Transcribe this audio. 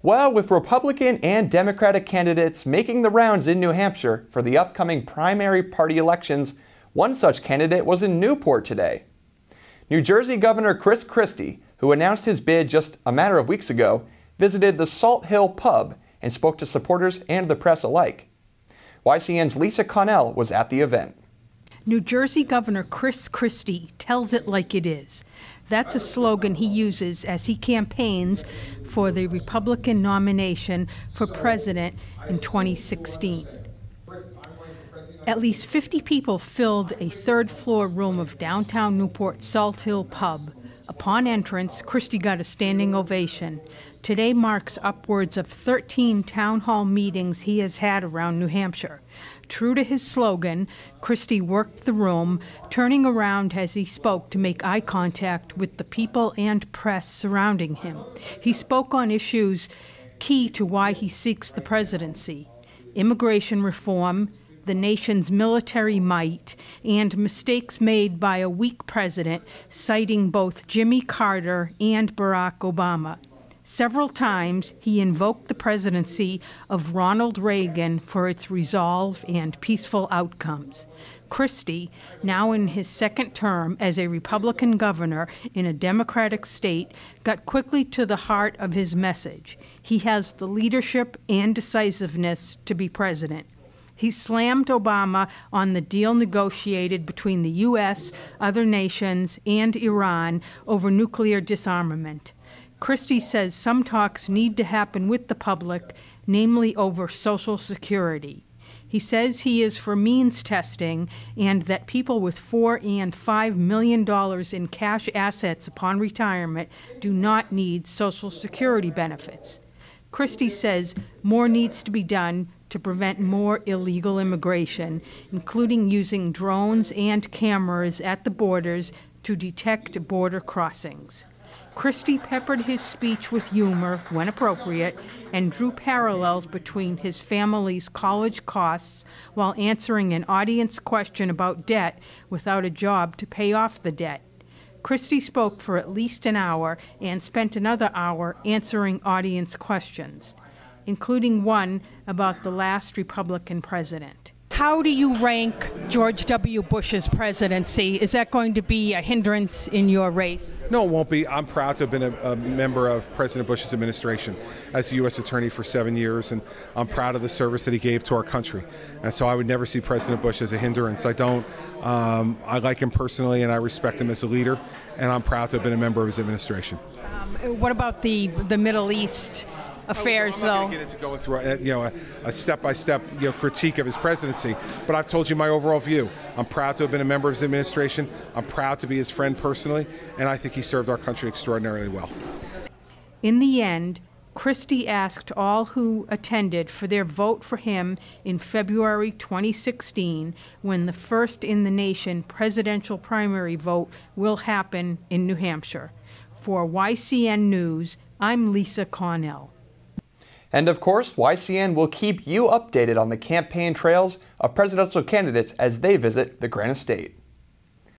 Well, with Republican and Democratic candidates making the rounds in New Hampshire for the upcoming primary party elections, one such candidate was in Newport today. New Jersey Governor Christie, who announced his bid just a matter of weeks ago, visited the Salt Hill Pub and spoke to supporters and the press alike. YCN's Lisa Connell was at the event. New Jersey Governor Christie tells it like it is. That's a slogan he uses as he campaigns for the Republican nomination for president in 2016. At least 50 people filled a third-floor room of downtown Newport Salt Hill Pub. Upon entrance, Christie got a standing ovation. Today marks upwards of 13 town hall meetings he has had around New Hampshire. True to his slogan, Christie worked the room, turning around as he spoke to make eye contact with the people and press surrounding him. He spoke on issues key to why he seeks the presidency: immigration reform, the nation's military might, and mistakes made by a weak president, citing both Jimmy Carter and Barack Obama. Several times he invoked the presidency of Ronald Reagan for its resolve and peaceful outcomes. Christie, now in his second term as a Republican governor in a Democratic state, got quickly to the heart of his message. He has the leadership and decisiveness to be president. He slammed Obama on the deal negotiated between the U.S., other nations, and Iran over nuclear disarmament. Christie says some talks need to happen with the public, namely over Social Security. He says he is for means testing and that people with $4 and $5 million in cash assets upon retirement do not need Social Security benefits. Christie says more needs to be done to prevent more illegal immigration, including using drones and cameras at the borders to detect border crossings. Christie peppered his speech with humor when appropriate and drew parallels between his family's college costs while answering an audience question about debt without a job to pay off the debt. Christie spoke for at least an hour and spent another hour answering audience questions, including one about the last Republican president. How do you rank George W. Bush's presidency? Is that going to be a hindrance in your race? No, it won't be. I'm proud to have been a member of President Bush's administration as the U.S. Attorney for 7 years, and I'm proud of the service that he gave to our country. And so I would never see President Bush as a hindrance. I don't. I like him personally, and I respect him as a leader, and I'm proud to have been a member of his administration. What about the Middle East affairs, though? I'm not going to get into going through a step-by-step critique of his presidency, but I've told you my overall view. I'm proud to have been a member of his administration. I'm proud to be his friend personally, and I think he served our country extraordinarily well. In the end, Christie asked all who attended for their vote for him in February 2016, when the first-in-the-nation presidential primary vote will happen in New Hampshire. For YCN News, I'm Lisa Connell. And of course, YCN will keep you updated on the campaign trails of presidential candidates as they visit the Grand Estate.